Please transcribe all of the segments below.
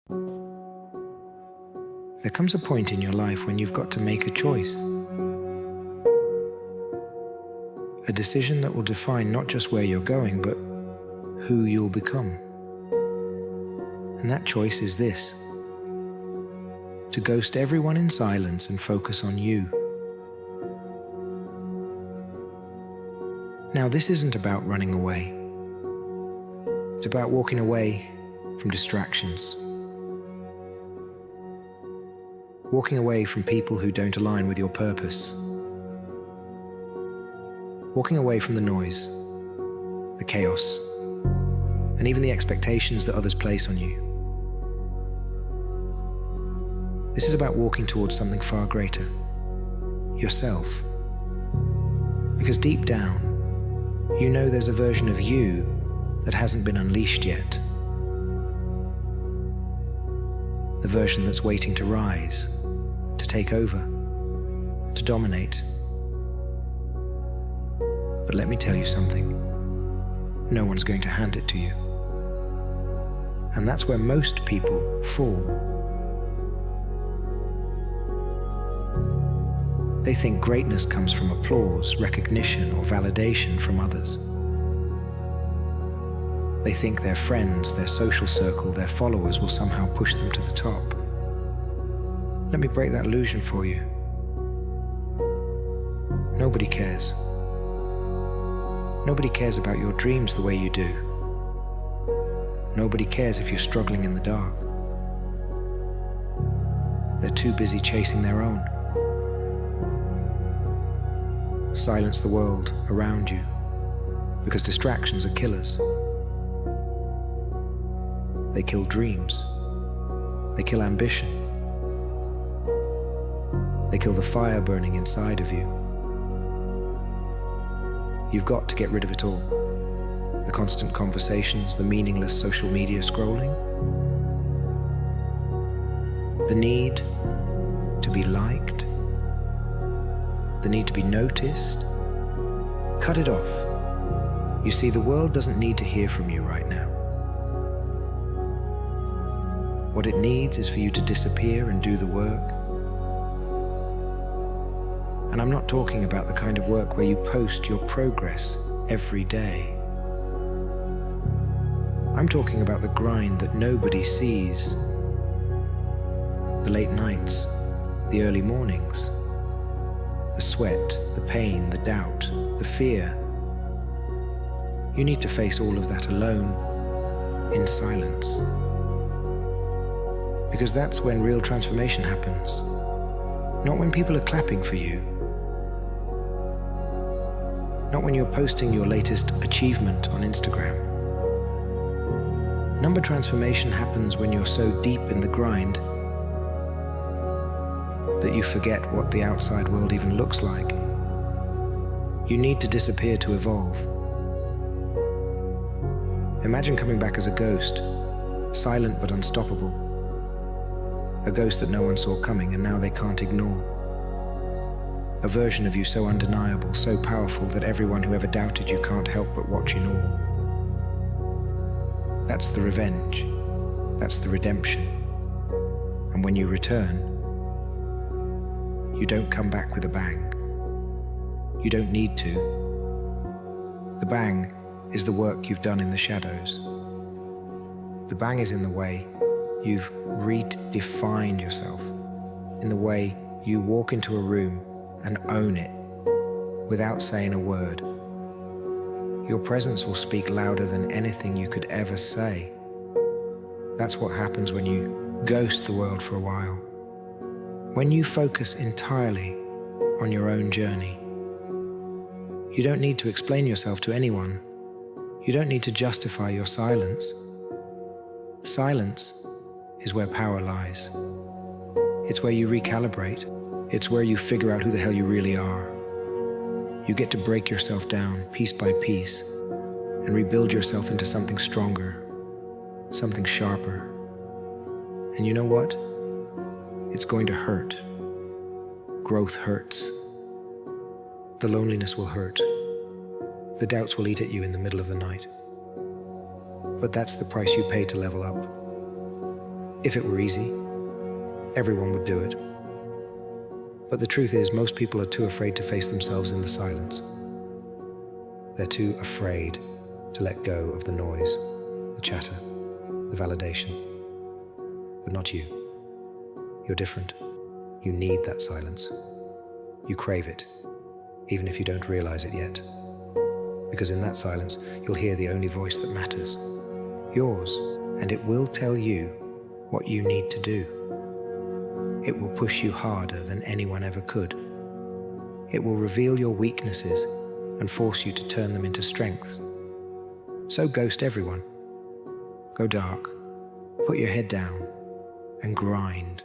There comes a point in your life when you've got to make a choice. A decision that will define not just where you're going, but who you'll become. And that choice is this: to ghost everyone in silence and focus on you. Now, this isn't about running away. It's about walking away from distractions. Walking away from people who don't align with your purpose. Walking away from the noise, the chaos, and even the expectations that others place on you. This is about walking towards something far greater, yourself. Because deep down, you know there's a version of you that hasn't been unleashed yet. The version that's waiting to rise, to take over, to dominate. But let me tell you something. No one's going to hand it to you. And that's where most people fall. They think greatness comes from applause, recognition, or validation from others. They think their friends, their social circle, their followers will somehow push them to the top. Let me break that illusion for you. Nobody cares. Nobody cares about your dreams the way you do. Nobody cares if you're struggling in the dark. They're too busy chasing their own. Silence the world around you, because distractions are killers. They kill dreams. They kill ambition. They kill the fire burning inside of you. You've got to get rid of it all. The constant conversations, the meaningless social media scrolling. The need to be liked. The need to be noticed. Cut it off. You see, the world doesn't need to hear from you right now. What it needs is for you to disappear and do the work. And I'm not talking about the kind of work where you post your progress every day. I'm talking about the grind that nobody sees. The late nights, the early mornings, the sweat, the pain, the doubt, the fear. You need to face all of that alone, in silence. Because that's when real transformation happens. Not when people are clapping for you. Not when you're posting your latest achievement on Instagram. Number transformation happens when you're so deep in the grind that you forget what the outside world even looks like. You need to disappear to evolve. Imagine coming back as a ghost, silent but unstoppable. A ghost that no one saw coming and now they can't ignore. A version of you so undeniable, so powerful that everyone who ever doubted you can't help but watch in awe. That's the revenge. That's the redemption. And when you return, you don't come back with a bang. You don't need to. The bang is the work you've done in the shadows. The bang is in the way you've redefined yourself, in the way you walk into a room and own it without saying a word. Your presence will speak louder than anything you could ever say. That's what happens when you ghost the world for a while. When you focus entirely on your own journey. You don't need to explain yourself to anyone. You don't need to justify your silence. Silence is where power lies. It's where you recalibrate. It's where you figure out who the hell you really are. You get to break yourself down piece by piece and rebuild yourself into something stronger, something sharper. And you know what? It's going to hurt. Growth hurts. The loneliness will hurt. The doubts will eat at you in the middle of the night. But that's the price you pay to level up. If it were easy, everyone would do it. But the truth is, most people are too afraid to face themselves in the silence. They're too afraid to let go of the noise, the chatter, the validation. But not you. You're different. You need that silence. You crave it, even if you don't realize it yet. Because in that silence, you'll hear the only voice that matters, yours, and it will tell you what you need to do. It will push you harder than anyone ever could. It will reveal your weaknesses and force you to turn them into strengths. So ghost everyone. Go dark, put your head down, and grind.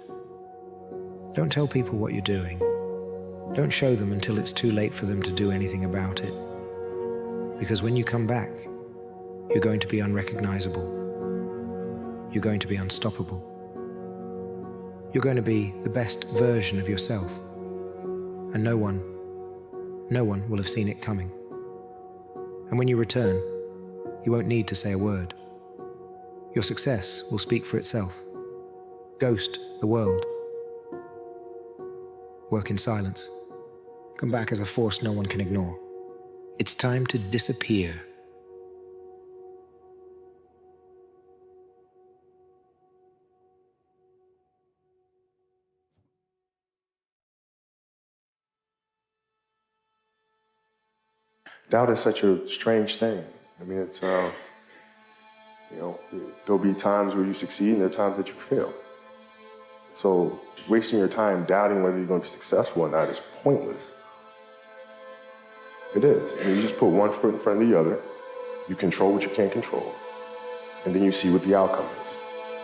Don't tell people what you're doing. Don't show them until it's too late for them to do anything about it. Because when you come back, you're going to be unrecognizable. You're going to be unstoppable. You're going to be the best version of yourself. And no one will have seen it coming. And when you return, you won't need to say a word. Your success will speak for itself. Ghost the world. Work in silence. Come back as a force no one can ignore. It's time to disappear. Doubt is such a strange thing. I mean, it's, there'll be times where you succeed and there are times that you fail. So wasting your time doubting whether you're going to be successful or not is pointless. It is. I mean, you just put one foot in front of the other, you control what you can't control, and then you see what the outcome is,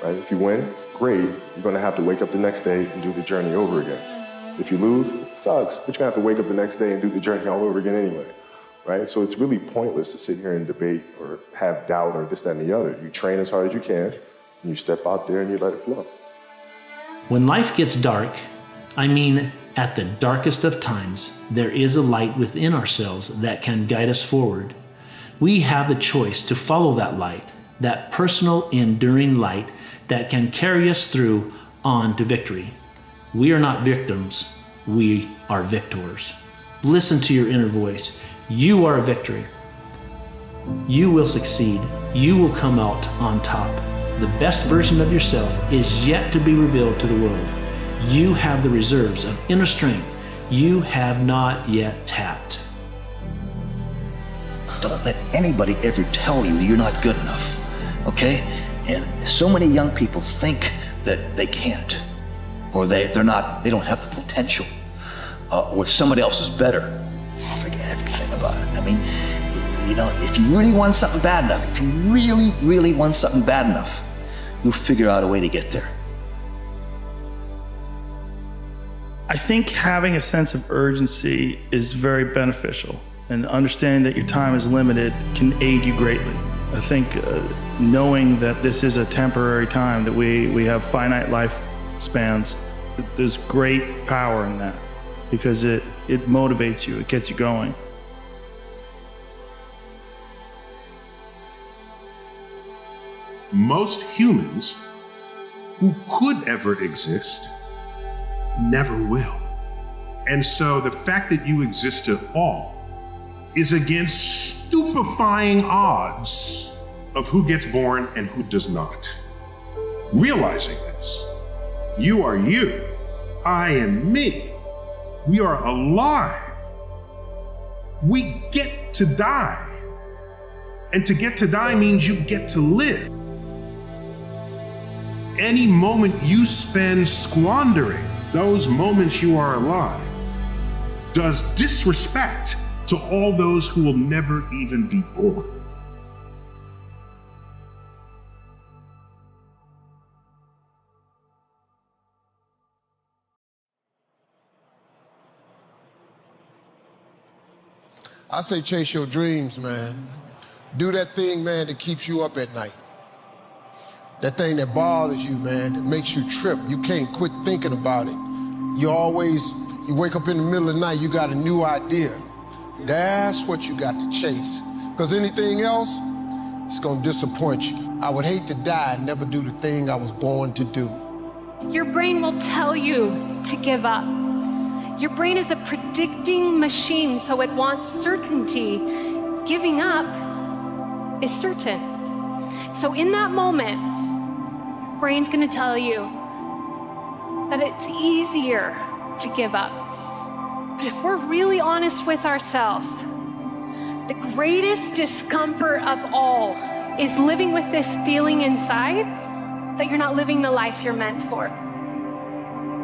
right? If you win, great. You're going to have to wake up the next day and do the journey over again. If you lose, it sucks, but you're going to have to wake up the next day and do the journey all over again anyway, right? So it's really pointless to sit here and debate or have doubt or this, that, and the other. You train as hard as you can, and you step out there and you let it flow. When life gets dark, I mean at the darkest of times, there is a light within ourselves that can guide us forward. We have the choice to follow that light, that personal, enduring light that can carry us through on to victory. We are not victims, we are victors. Listen to your inner voice. You are a victory. You will succeed. You will come out on top. The best version of yourself is yet to be revealed to the world. You have the reserves of inner strength you have not yet tapped. Don't let anybody ever tell you that you're not good enough, okay? And so many young people think that they can't, or they don't have the potential, or somebody else is better. Forget everything about it. I mean, if you really want something bad enough, if you really, really want something bad enough, you'll figure out a way to get there. I think having a sense of urgency is very beneficial, and understanding that your time is limited can aid you greatly. I think knowing that this is a temporary time, that we have finite lifespans, there's great power in that, because it motivates you, it gets you going. Most humans who could ever exist never will. And so the fact that you exist at all is against stupefying odds of who gets born and who does not. Realizing this, you are you, I am me. We are alive. We get to die. And to get to die means you get to live. Any moment you spend squandering those moments you are alive does disrespect to all those who will never even be born. I say chase your dreams, man. Do that thing, man, that keeps you up at night. That thing that bothers you, man, that makes you trip. You can't quit thinking about it. You wake up in the middle of the night, you got a new idea. That's what you got to chase. Because anything else, it's gonna disappoint you. I would hate to die and never do the thing I was born to do. Your brain will tell you to give up. Your brain is a predicting machine, so it wants certainty. Giving up is certain. So in that moment, brain's gonna tell you that it's easier to give up. But if we're really honest with ourselves, the greatest discomfort of all is living with this feeling inside that you're not living the life you're meant for.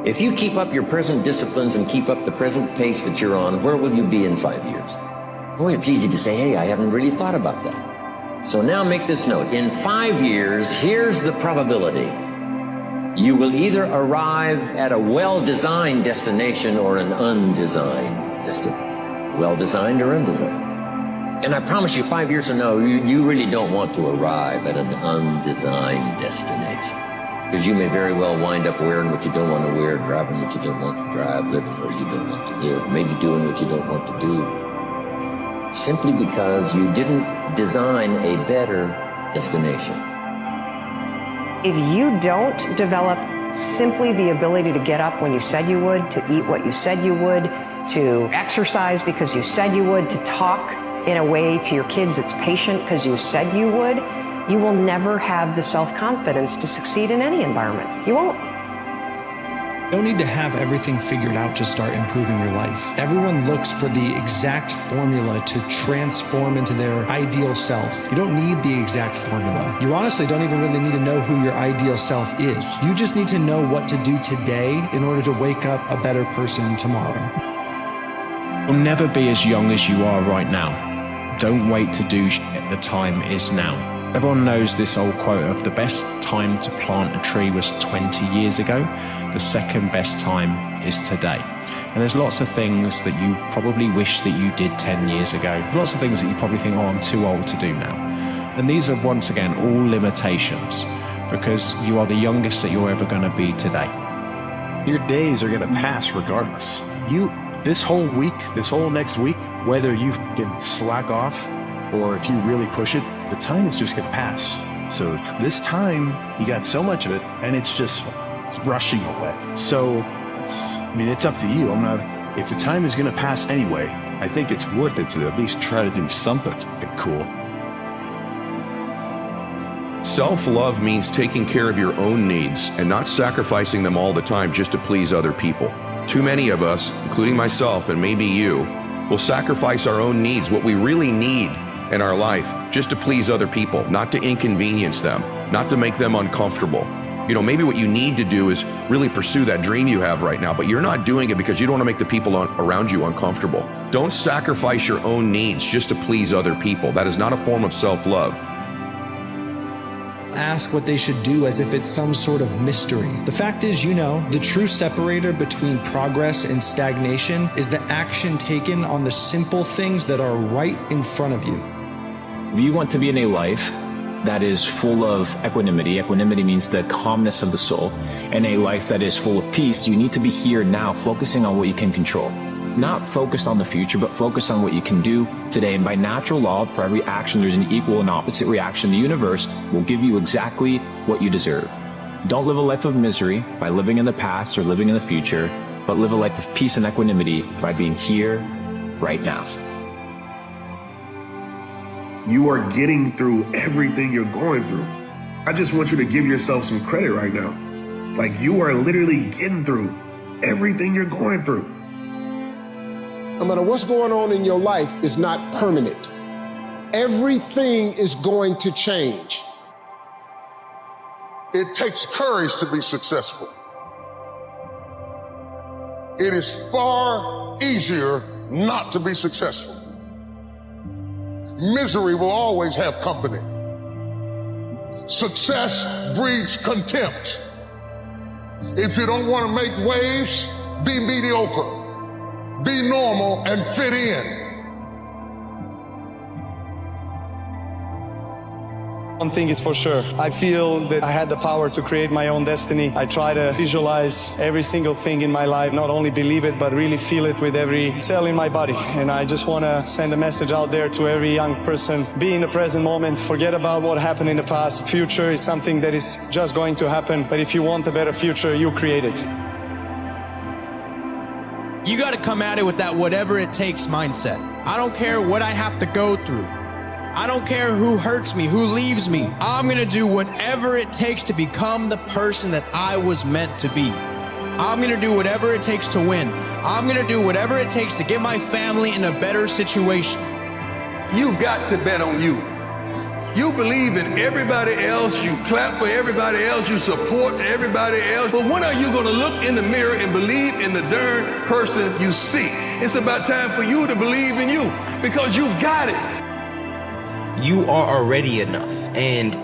If you keep up your present disciplines and keep up the present pace that you're on, where will you be in 5 years? Boy, it's easy to say, hey, I haven't really thought about that. So now make this note. In 5 years, here's the probability. You will either arrive at a well-designed destination or an undesigned destination. Well-designed or undesigned. And I promise you, 5 years from now, you really don't want to arrive at an undesigned destination. Because you may very well wind up wearing what you don't want to wear, driving what you don't want to drive, living where you don't want to live, maybe doing what you don't want to do. Simply because you didn't design a better destination. If you don't develop simply the ability to get up when you said you would, to eat what you said you would, to exercise because you said you would, to talk in a way to your kids that's patient because you said you would, you will never have the self-confidence to succeed in any environment. You won't. You don't need to have everything figured out to start improving your life. Everyone looks for the exact formula to transform into their ideal self. You don't need the exact formula. You honestly don't even really need to know who your ideal self is. You just need to know what to do today in order to wake up a better person tomorrow. You'll never be as young as you are right now. Don't wait to do shit. The time is now. Everyone knows this old quote of the best time to plant a tree was 20 years ago. The second best time is today. And there's lots of things that you probably wish that you did 10 years ago. Lots of things that you probably think, oh, I'm too old to do now. And these are, once again, all limitations because you are the youngest that you're ever going to be today. Your days are going to pass regardless. This whole week, this whole next week, whether you can slack off or if you really push it, the time is just going to pass. So this time, you got so much of it, and it's just rushing away. So, it's up to you. If the time is going to pass anyway, I think it's worth it to at least try to do something cool. Self-love means taking care of your own needs and not sacrificing them all the time just to please other people. Too many of us, including myself and maybe you, will sacrifice our own needs, what we really need in our life, just to please other people, not to inconvenience them, not to make them uncomfortable. Maybe what you need to do is really pursue that dream you have right now, but you're not doing it because you don't want to make the people around you uncomfortable. Don't sacrifice your own needs just to please other people. That is not a form of self-love. Ask what they should do as if it's some sort of mystery. The fact is, the true separator between progress and stagnation is the action taken on the simple things that are right in front of you. If you want to be in a life that is full of equanimity, equanimity means the calmness of the soul, and a life that is full of peace, you need to be here now, focusing on what you can control. Not focused on the future, but focused on what you can do today. And by natural law, for every action, there's an equal and opposite reaction. The universe will give you exactly what you deserve. Don't live a life of misery by living in the past or living in the future, but live a life of peace and equanimity by being here right now. You are getting through everything you're going through. I just want you to give yourself some credit right now. Like, you are literally getting through everything you're going through. No matter what's going on in your life is not permanent. Everything is going to change. It takes courage to be successful. It is far easier not to be successful. Misery will always have company. Success breeds contempt. If you don't want to make waves, be mediocre. Be normal and fit in. One thing is for sure, I feel that I had the power to create my own destiny. I try to visualize every single thing in my life, not only believe it, but really feel it with every cell in my body. And I just want to send a message out there to every young person. Be in the present moment, forget about what happened in the past. Future is something that is just going to happen, but if you want a better future, you create it. You got to come at it with that whatever it takes mindset. I don't care what I have to go through. I don't care who hurts me, who leaves me. I'm going to do whatever it takes to become the person that I was meant to be. I'm going to do whatever it takes to win. I'm going to do whatever it takes to get my family in a better situation. You've got to bet on you. You believe in everybody else, you clap for everybody else, you support everybody else. But when are you going to look in the mirror and believe in the darn person you see? It's about time for you to believe in you, because you've got it. You are already enough, and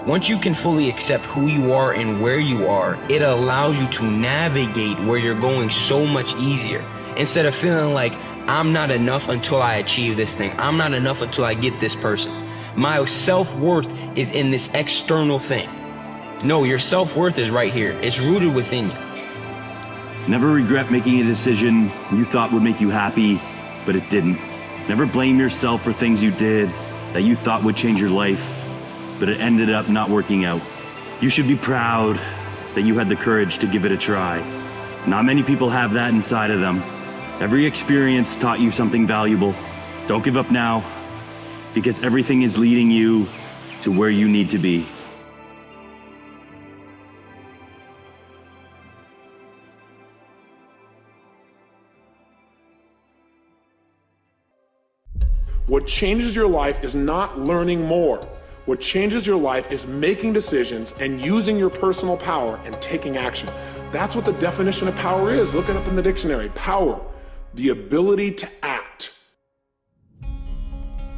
once you can fully accept who you are and where you are, it allows you to navigate where you're going so much easier. Instead of feeling like, I'm not enough until I achieve this thing. I'm not enough until I get this person. My self-worth is in this external thing. No, your self-worth is right here. It's rooted within you. Never regret making a decision you thought would make you happy, but it didn't. Never blame yourself for things you did that you thought would change your life, but it ended up not working out. You should be proud that you had the courage to give it a try. Not many people have that inside of them. Every experience taught you something valuable. Don't give up now, because everything is leading you to where you need to be. What changes your life is not learning more. What changes your life is making decisions and using your personal power and taking action. That's what the definition of power is. Look it up in the dictionary. Power, the ability to act.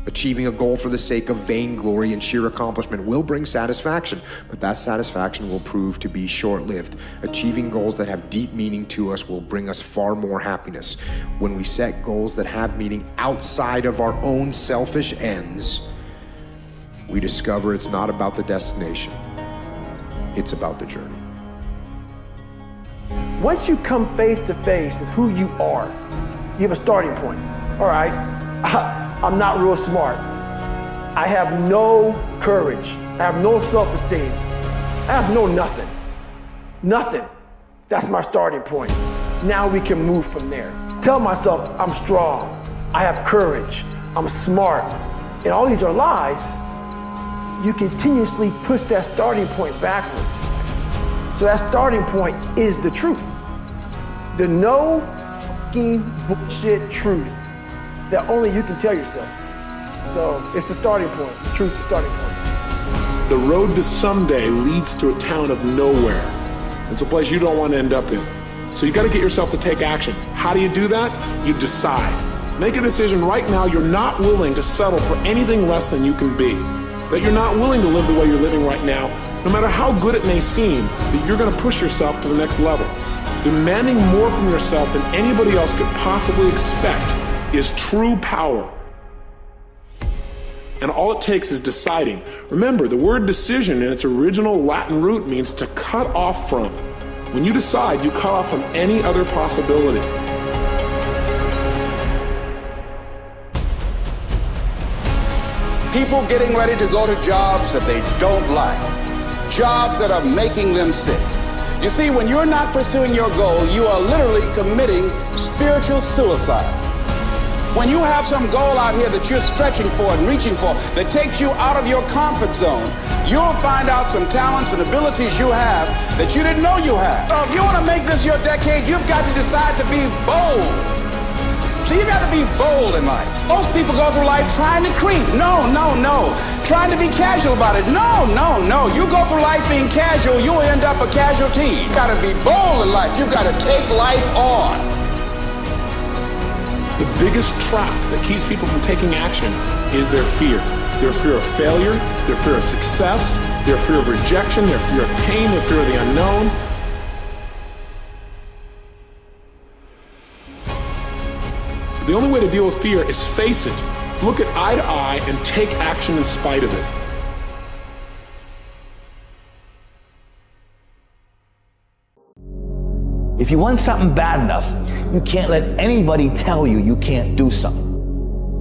Achieving a goal for the sake of vainglory and sheer accomplishment will bring satisfaction, but that satisfaction will prove to be short-lived. Achieving goals that have deep meaning to us will bring us far more happiness. When we set goals that have meaning outside of our own selfish ends, we discover it's not about the destination, it's about the journey. Once you come face to face with who you are, you have a starting point. All right, I'm not real smart. I have no courage. I have no self-esteem. I have no nothing. Nothing. That's my starting point. Now we can move from there. Tell myself I'm strong. I have courage. I'm smart. And all these are lies. You continuously push that starting point backwards. So that starting point is the truth. The no fucking bullshit truth that only you can tell yourself. So it's the starting point. The truth's the starting point. The road to someday leads to a town of nowhere. It's a place you don't want to end up in. So you got to get yourself to take action. How do you do that? You decide. Make a decision right now you're not willing to settle for anything less than you can be. That you're not willing to live the way you're living right now, no matter how good it may seem, that you're going to push yourself to the next level. Demanding more from yourself than anybody else could possibly expect is true power. And all it takes is deciding. Remember, the word decision in its original Latin root means to cut off from. When you decide, you cut off from any other possibility. People getting ready to go to jobs that they don't like, jobs that are making them sick. You see, when you're not pursuing your goal, you are literally committing spiritual suicide. When you have some goal out here that you're stretching for and reaching for that takes you out of your comfort zone, you'll find out some talents and abilities you have that you didn't know you had. So if you want to make this your decade, you've got to decide to be bold. So you got to be bold in life. Most people go through life trying to creep. No. Trying to be casual about it. No. You go through life being casual, you'll end up a casualty. You got to be bold in life. You've got to take life on. The biggest trap that keeps people from taking action is their fear. Their fear of failure, their fear of success, their fear of rejection, their fear of pain, their fear of the unknown. The only way to deal with fear is face it, look it eye to eye, and take action in spite of it. If you want something bad enough, you can't let anybody tell you you can't do something.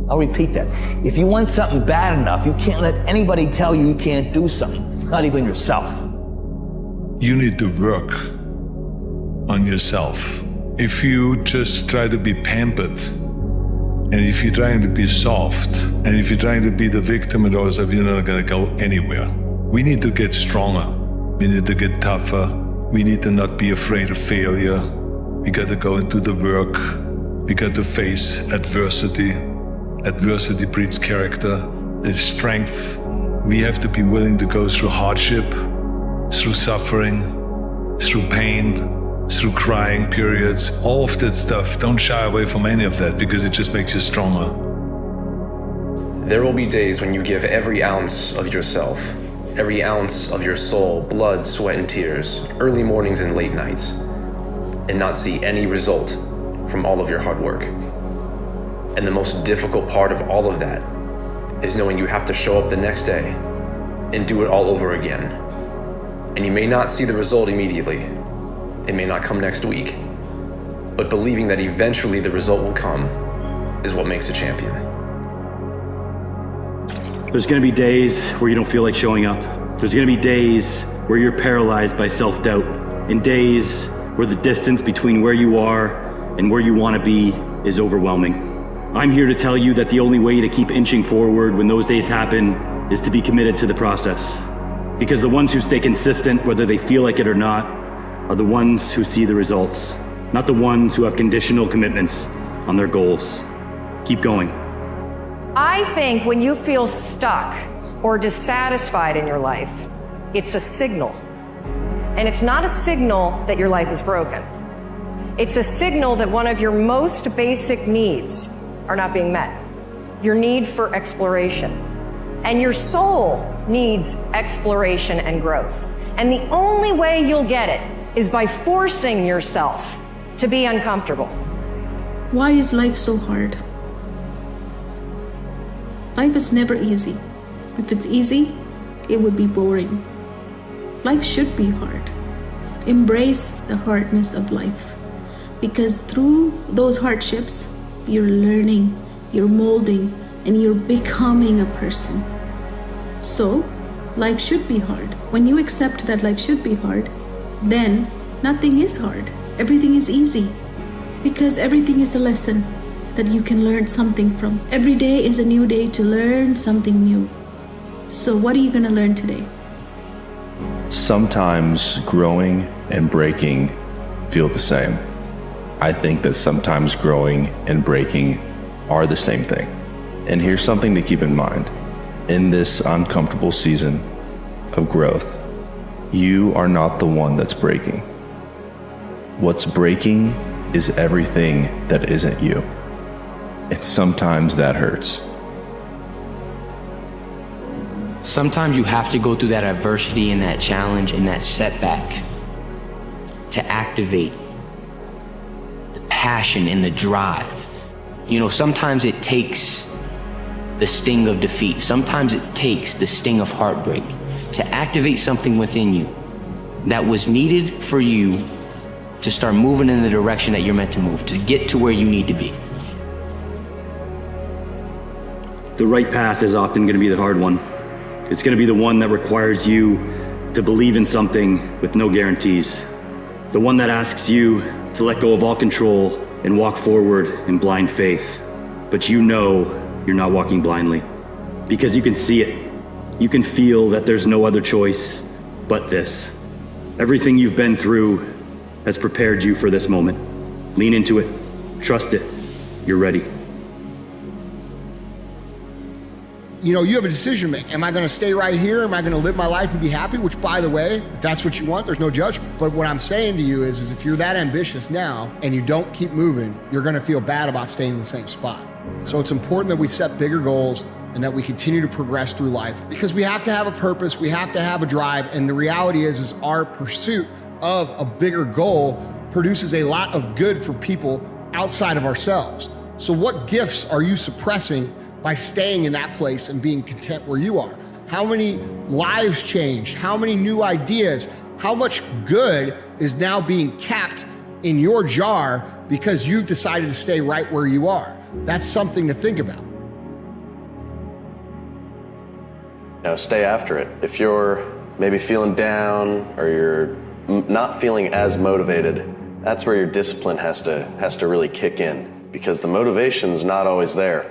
I'll repeat that. If you want something bad enough, you can't let anybody tell you you can't do something, not even yourself. You need to work on yourself. If you just try to be pampered, and if you're trying to be soft, and if you're trying to be the victim and all stuff, you're not going to go anywhere. We need to get stronger. We need to get tougher. We need to not be afraid of failure. We got to go and do the work. We got to face adversity. Adversity breeds character. There's strength. We have to be willing to go through hardship, through suffering, through pain, through crying periods, all of that stuff. Don't shy away from any of that because it just makes you stronger. There will be days when you give every ounce of yourself, every ounce of your soul, blood, sweat, and tears, early mornings and late nights, and not see any result from all of your hard work. And the most difficult part of all of that is knowing you have to show up the next day and do it all over again. And you may not see the result immediately. It may not come next week, but believing that eventually the result will come is what makes a champion. There's going to be days where you don't feel like showing up. There's going to be days where you're paralyzed by self-doubt, and days where the distance between where you are and where you want to be is overwhelming. I'm here to tell you that the only way to keep inching forward when those days happen is to be committed to the process. Because the ones who stay consistent, whether they feel like it or not, are the ones who see the results, not the ones who have conditional commitments on their goals. Keep going. I think when you feel stuck or dissatisfied in your life, it's a signal. And it's not a signal that your life is broken. It's a signal that one of your most basic needs are not being met. Your need for exploration. And your soul needs exploration and growth. And the only way you'll get it is by forcing yourself to be uncomfortable. Why is life so hard? Life is never easy. If it's easy, it would be boring. Life should be hard. Embrace the hardness of life, because through those hardships, you're learning, you're molding, and you're becoming a person. So, life should be hard. When you accept that life should be hard, then nothing is hard. Everything is easy, because everything is a lesson that you can learn something from. Every day is a new day to learn something new. So what are you going to learn today? Sometimes growing and breaking feel the same. I think that sometimes growing and breaking are the same thing. And here's something to keep in mind. In this uncomfortable season of growth, you are not the one that's breaking. What's breaking is everything that isn't you. And sometimes that hurts. Sometimes you have to go through that adversity and that challenge and that setback to activate the passion and the drive. You know, sometimes it takes the sting of defeat. Sometimes it takes the sting of heartbreak to activate something within you that was needed for you to start moving in the direction that you're meant to move, to get to where you need to be. The right path is often going to be the hard one. It's going to be the one that requires you to believe in something with no guarantees. The one that asks you to let go of all control and walk forward in blind faith. But you know you're not walking blindly, because you can see it. You can feel that there's no other choice but this. Everything you've been through has prepared you for this moment. Lean into it. Trust it. You're ready. You know, you have a decision to make. Am I going to stay right here? Am I going to live my life and be happy? Which, by the way, if that's what you want, there's no judgment. But what I'm saying to you is if you're that ambitious now and you don't keep moving, you're going to feel bad about staying in the same spot. So it's important that we set bigger goals and that we continue to progress through life, because we have to have a purpose, we have to have a drive, and the reality is our pursuit of a bigger goal produces a lot of good for people outside of ourselves. So what gifts are you suppressing by staying in that place and being content where you are? How many lives changed? How many new ideas? How much good is now being capped in your jar because you've decided to stay right where you are. That's something to think about. Stay after it. If you're maybe feeling down or you're not feeling as motivated, that's where your discipline has to really kick in, because the motivation's not always there.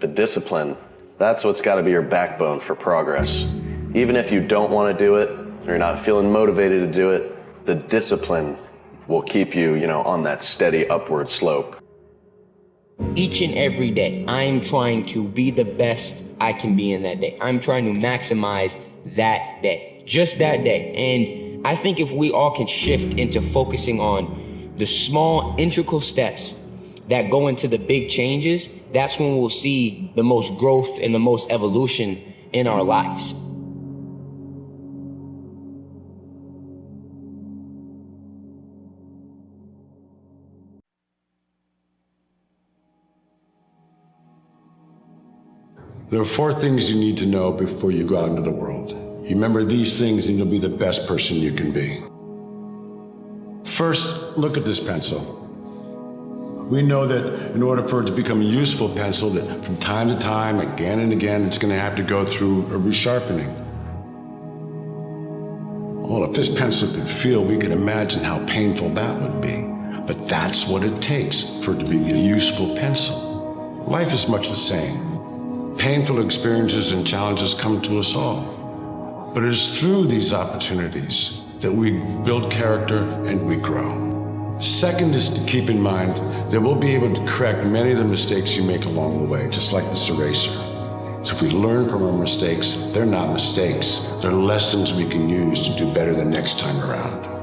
The discipline, that's what's got to be your backbone for progress. Even if you don't want to do it, or you're not feeling motivated to do it, the discipline will keep you, on that steady upward slope. Each and every day, I'm trying to be the best I can be in that day. I'm trying to maximize that day, just that day. And I think if we all can shift into focusing on the small, integral steps that go into the big changes, that's when we'll see the most growth and the most evolution in our lives. There are 4 things you need to know before you go out into the world. You remember these things and you'll be the best person you can be. First, look at this pencil. We know that in order for it to become a useful pencil, that from time to time, again and again, it's going to have to go through a resharpening. Well, if this pencil could feel, we could imagine how painful that would be. But that's what it takes for it to be a useful pencil. Life is much the same. Painful experiences and challenges come to us all. But it is through these opportunities that we build character and we grow. Second is to keep in mind that we'll be able to correct many of the mistakes you make along the way, just like this eraser. So if we learn from our mistakes, they're not mistakes. They're lessons we can use to do better the next time around.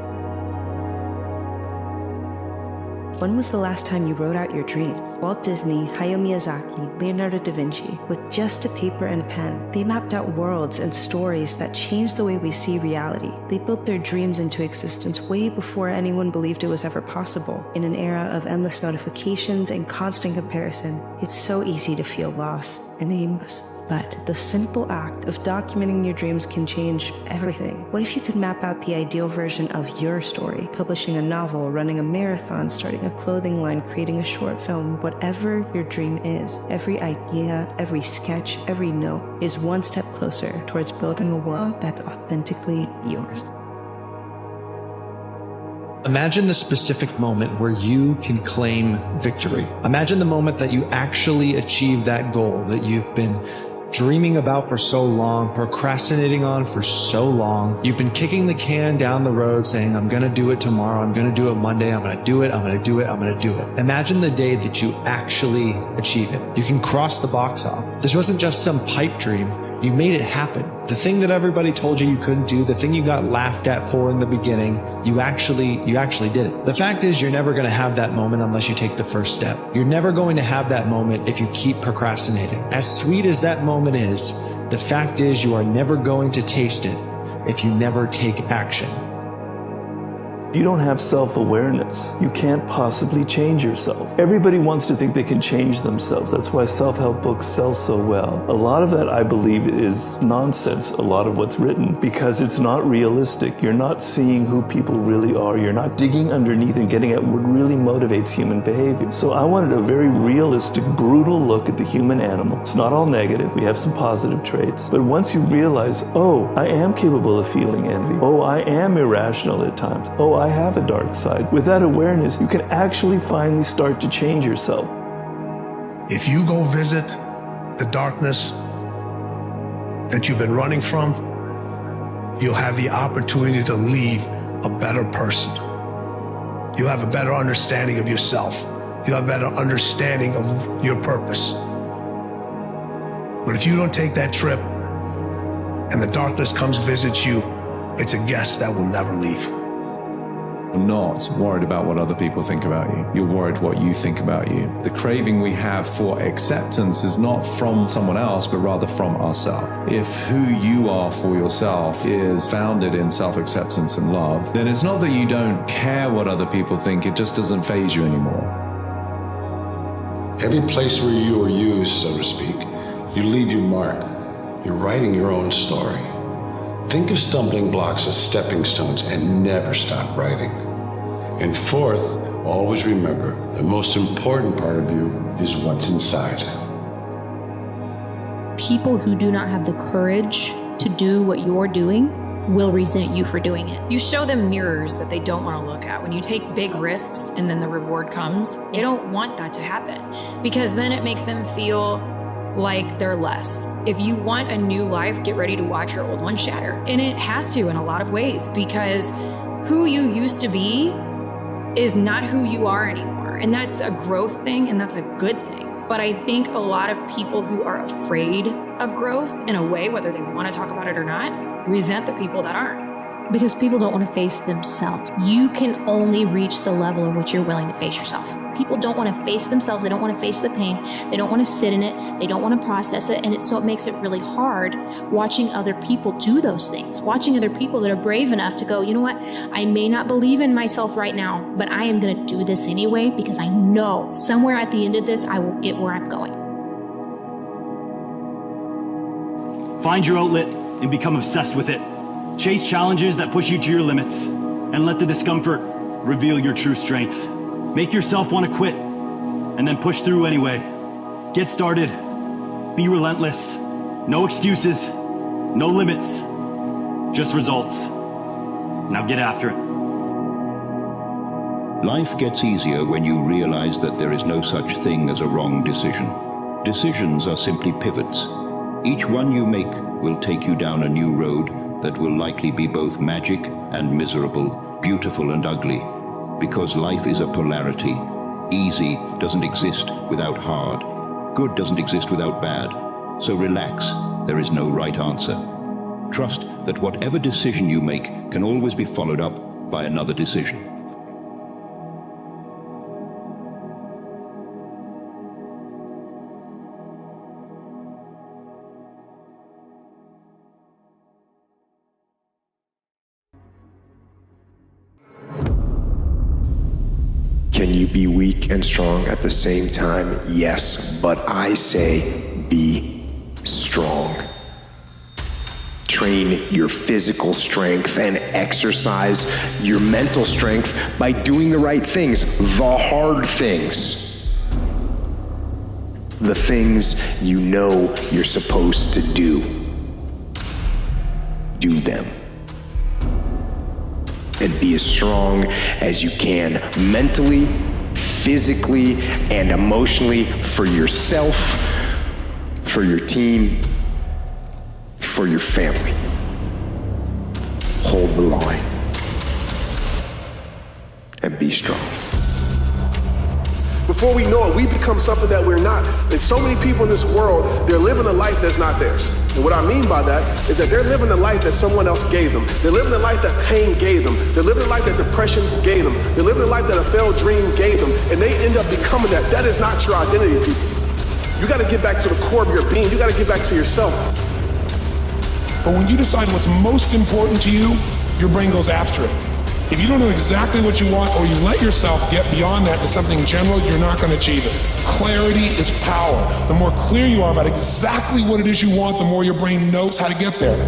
When was the last time you wrote out your dreams? Walt Disney, Hayao Miyazaki, Leonardo da Vinci, with just a paper and pen, they mapped out worlds and stories that changed the way we see reality. They built their dreams into existence way before anyone believed it was ever possible. In an era of endless notifications and constant comparison, it's so easy to feel lost and aimless. But the simple act of documenting your dreams can change everything. What if you could map out the ideal version of your story? Publishing a novel, running a marathon, starting a clothing line, creating a short film, whatever your dream is. Every idea, every sketch, every note is one step closer towards building a world that's authentically yours. Imagine the specific moment where you can claim victory. Imagine the moment that you actually achieve that goal that you've been dreaming about for so long, procrastinating on for so long. You've been kicking the can down the road saying, I'm going to do it tomorrow, I'm going to do it Monday, I'm going to do it, I'm going to do it, I'm going to do it. Imagine the day that you actually achieve it. You can cross the box off. This wasn't just some pipe dream. You made it happen. The thing that everybody told you you couldn't do, the thing you got laughed at for in the beginning, you actually did it. The fact is, you're never going to have that moment unless you take the first step. You're never going to have that moment if you keep procrastinating. As sweet as that moment is, the fact is you are never going to taste it if you never take action. If you don't have self-awareness, you can't possibly change yourself. Everybody wants to think they can change themselves. That's why self-help books sell so well. A lot of that, I believe, is nonsense, a lot of what's written, because it's not realistic. You're not seeing who people really are. You're not digging underneath and getting at what really motivates human behavior. So I wanted a very realistic, brutal look at the human animal. It's not all negative. We have some positive traits. But once you realize, oh, I am capable of feeling envy. Oh, I am irrational at times. Oh, I have a dark side. With that awareness, you can actually finally start to change yourself. If you go visit the darkness that you've been running from, you'll have the opportunity to leave a better person. You'll have a better understanding of yourself. You'll have a better understanding of your purpose. But if you don't take that trip and the darkness comes visit you, it's a guest that will never leave. You're not worried about what other people think about you. You're worried what you think about you. The craving we have for acceptance is not from someone else, but rather from ourselves. If who you are for yourself is founded in self-acceptance and love, then it's not that you don't care what other people think, it just doesn't faze you anymore. Every place where you are used, so to speak, you leave your mark. You're writing your own story. Think of stumbling blocks as stepping stones and never stop writing. And fourth, always remember, the most important part of you is what's inside. People who do not have the courage to do what you're doing will resent you for doing it. You show them mirrors that they don't want to look at. When you take big risks and then the reward comes, they don't want that to happen because then it makes them feel like they're less. If you want a new life, get ready to watch your old one shatter. And it has to in a lot of ways because who you used to be is not who you are anymore. And that's a growth thing and that's a good thing. But I think a lot of people who are afraid of growth in a way, whether they want to talk about it or not, resent the people that aren't. Because people don't want to face themselves. You can only reach the level at which you're willing to face yourself. People don't want to face themselves. They don't want to face the pain. They don't want to sit in it. They don't want to process it. And so it makes it really hard watching other people do those things. Watching other people that are brave enough to go, you know what? I may not believe in myself right now, but I am going to do this anyway because I know somewhere at the end of this, I will get where I'm going. Find your outlet and become obsessed with it. Chase challenges that push you to your limits and let the discomfort reveal your true strength. Make yourself want to quit and then push through anyway. Get started. Be relentless. No excuses. No limits. Just results. Now get after it. Life gets easier when you realize that there is no such thing as a wrong decision. Decisions are simply pivots. Each one you make will take you down a new road that will likely be both magic and miserable, beautiful and ugly, because life is a polarity. Easy doesn't exist without hard. Good doesn't exist without bad. So relax, there is no right answer. Trust that whatever decision you make can always be followed up by another decision. Can you be weak and strong at the same time? Yes, but I say be strong. Train your physical strength and exercise your mental strength by doing the right things, the hard things. The things you know you're supposed to do. Do them. And be as strong as you can, mentally, physically, and emotionally, for yourself, for your team, for your family. Hold the line. And be strong. Before we know it, we become something that we're not. And so many people in this world, they're living a life that's not theirs. And what I mean by that is that they're living a life that someone else gave them. They're living a life that pain gave them. They're living a life that depression gave them. They're living a life that a failed dream gave them. And they end up becoming that. That is not your identity, people. You gotta get back to the core of your being. You gotta get back to yourself. But when you decide what's most important to you, your brain goes after it. If you don't know exactly what you want, or you let yourself get beyond that to something general, you're not going to achieve it. Clarity is power. The more clear you are about exactly what it is you want, the more your brain knows how to get there.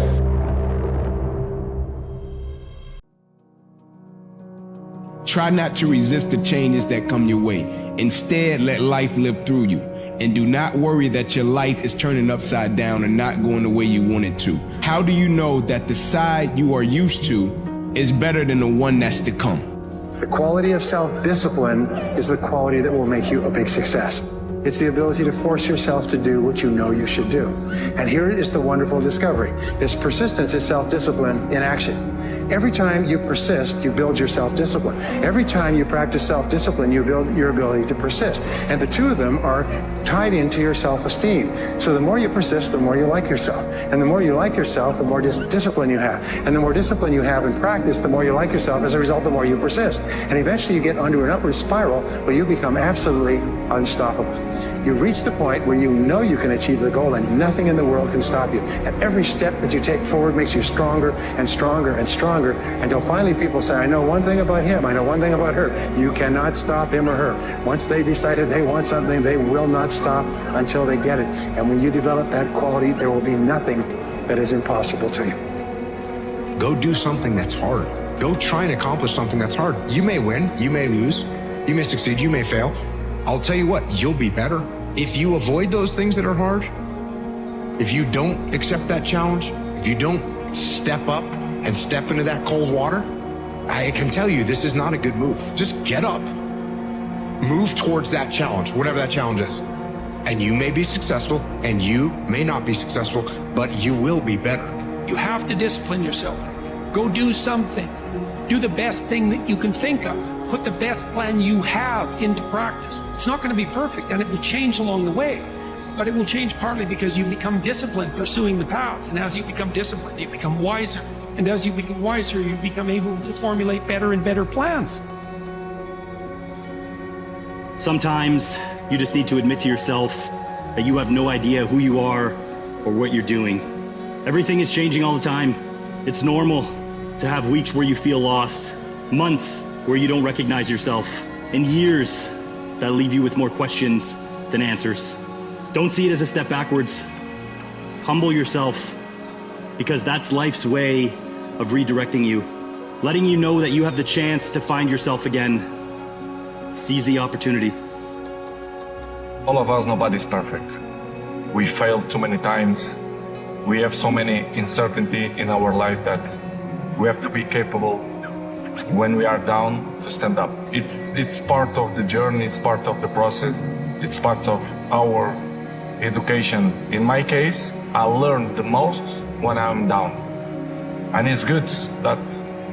Try not to resist the changes that come your way. Instead, let life live through you. And do not worry that your life is turning upside down and not going the way you want it to. How do you know that the side you are used to is better than the one that's to come? The quality of self-discipline is the quality that will make you a big success. It's the ability to force yourself to do what you know you should do. And here is the wonderful discovery. This persistence is self-discipline in action. Every time you persist, you build your self-discipline. Every time you practice self-discipline, you build your ability to persist. And the two of them are tied into your self-esteem. So the more you persist, the more you like yourself. And the more you like yourself, the more discipline you have. And the more discipline you have in practice, the more you like yourself. As a result, the more you persist. And eventually you get onto an upward spiral where you become absolutely unstoppable. You reach the point where you know you can achieve the goal and nothing in the world can stop you. And every step that you take forward makes you stronger and stronger and stronger until finally people say, I know one thing about him, I know one thing about her. You cannot stop him or her. Once they decided they want something, they will not stop until they get it. And when you develop that quality, there will be nothing that is impossible to you. Go do something that's hard. Go try and accomplish something that's hard. You may win, you may lose, you may succeed, you may fail. I'll tell you what, you'll be better. If you avoid those things that are hard, if you don't accept that challenge, if you don't step up and step into that cold water, I can tell you this is not a good move. Just get up, move towards that challenge, whatever that challenge is. And you may be successful and you may not be successful, but you will be better. You have to discipline yourself. Go do something. Do the best thing that you can think of. Put the best plan you have into practice. It's not going to be perfect, and it will change along the way. But it will change partly because you become disciplined pursuing the path. And as you become disciplined, you become wiser. And as you become wiser, you become able to formulate better and better plans. Sometimes you just need to admit to yourself that you have no idea who you are or what you're doing. Everything is changing all the time. It's normal to have weeks where you feel lost, months where you don't recognize yourself, and years that leave you with more questions than answers. Don't see it as a step backwards. Humble yourself, because that's life's way of redirecting you, letting you know that you have the chance to find yourself again. Seize the opportunity. All of us, nobody's perfect. We failed too many times. We have so many uncertainty in our life that we have to be capable when we are down to stand up. It's part of the journey, it's part of the process, it's part of our education. In my case, I learn the most when I'm down. And it's good that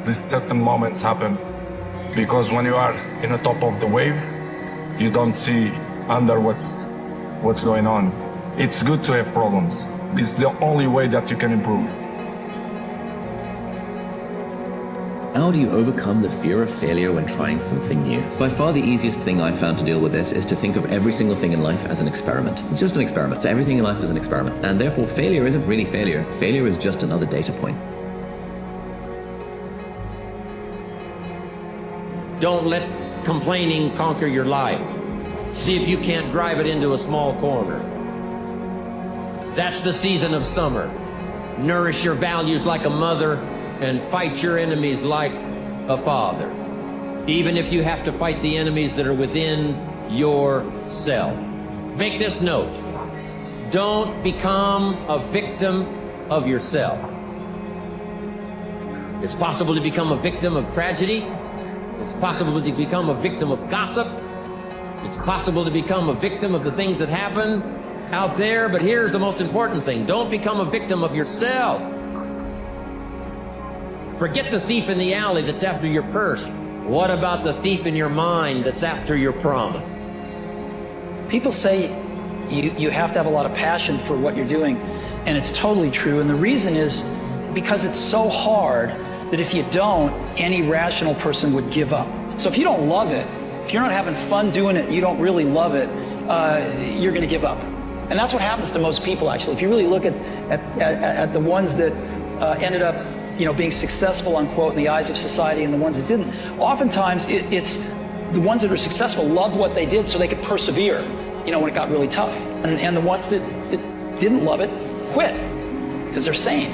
these certain moments happen, because when you are in the top of the wave, you don't see under what's going on. It's good to have problems. It's the only way that you can improve. How do you overcome the fear of failure when trying something new? By far the easiest thing I found to deal with this is to think of every single thing in life as an experiment. It's just an experiment. So everything in life is an experiment. And therefore failure isn't really failure. Failure is just another data point. Don't let complaining conquer your life. See if you can't drive it into a small corner. That's the season of summer. Nourish your values like a mother and fight your enemies like a father. Even if you have to fight the enemies that are within yourself. Make this note. Don't become a victim of yourself. It's possible to become a victim of tragedy. It's possible to become a victim of gossip. It's possible to become a victim of the things that happen out there, but here's the most important thing. Don't become a victim of yourself. Forget the thief in the alley that's after your purse. What about the thief in your mind that's after your promise? People say you have to have a lot of passion for what you're doing, and it's totally true. And the reason is because it's so hard that if you don't, any rational person would give up. So if you don't love it, if you're not having fun doing it, you don't really love it, you're going to give up. And that's what happens to most people, actually. If you really look at the ones that ended up, being successful, unquote, in the eyes of society, and the ones that didn't, oftentimes it's the ones that are successful loved what they did so they could persevere, when it got really tough. And the ones that didn't love it quit because they're sane,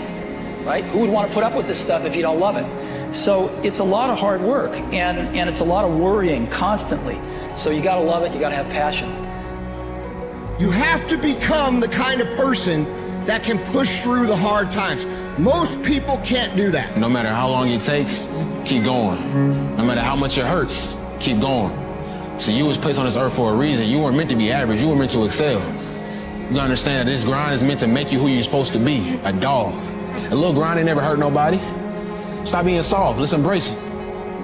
right? Who would want to put up with this stuff if you don't love it? So it's a lot of hard work, and it's a lot of worrying constantly. So you got to love it, you got to have passion. You have to become the kind of person that can push through the hard times. Most people can't do that. No matter how long it takes, keep going. No matter how much it hurts, keep going. So you was placed on this earth for a reason. You weren't meant to be average, you were meant to excel. You gotta understand that this grind is meant to make you who you're supposed to be, a dog. A little grind ain't never hurt nobody. Stop being soft, let's embrace it.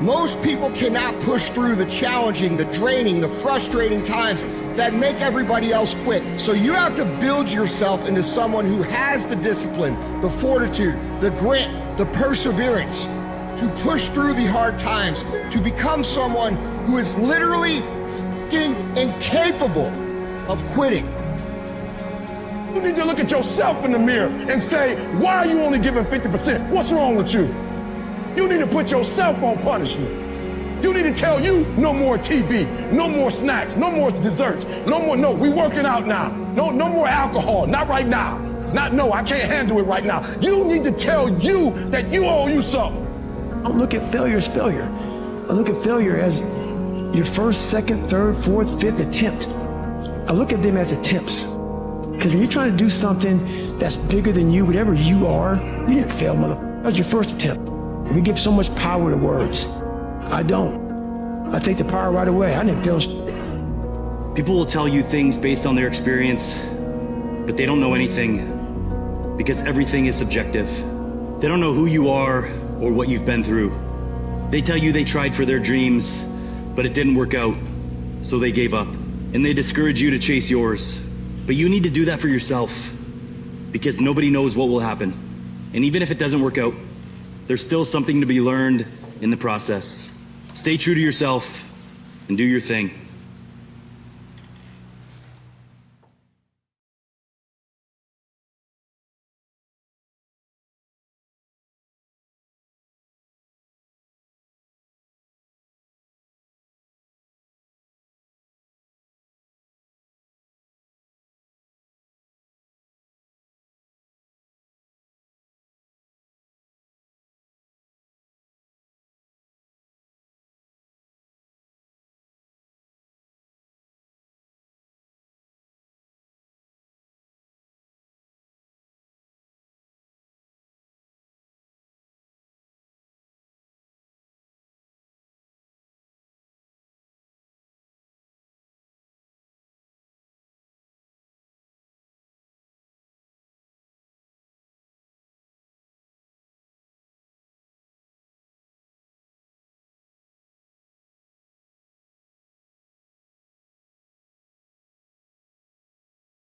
Most people cannot push through the challenging, the draining, the frustrating times that make everybody else quit. So you have to build yourself into someone who has the discipline, the fortitude, the grit, the perseverance to push through the hard times, to become someone who is literally fucking incapable of quitting. You need to look at yourself in the mirror and say, why are you only giving 50%? What's wrong with you? You need to put yourself on punishment. You need to tell you no more TV, no more snacks, no more desserts, no, we working out now. No more alcohol, not right now. I can't handle it right now. You need to tell you that you owe you something. don't look at failure as failure. I look at failure as your first, second, third, fourth, fifth attempt. I look at them as attempts. Because when you're trying to do something that's bigger than you, whatever you are, you didn't fail, motherfucker. That was your first attempt. We give so much power to words. I don't. I take the power right away. I didn't fail shit. People will tell you things based on their experience, but they don't know anything because everything is subjective. They don't know who you are or what you've been through. They tell you they tried for their dreams, but it didn't work out, so they gave up. And they discourage you to chase yours. But you need to do that for yourself, because nobody knows what will happen. And even if it doesn't work out, there's still something to be learned in the process. Stay true to yourself and do your thing.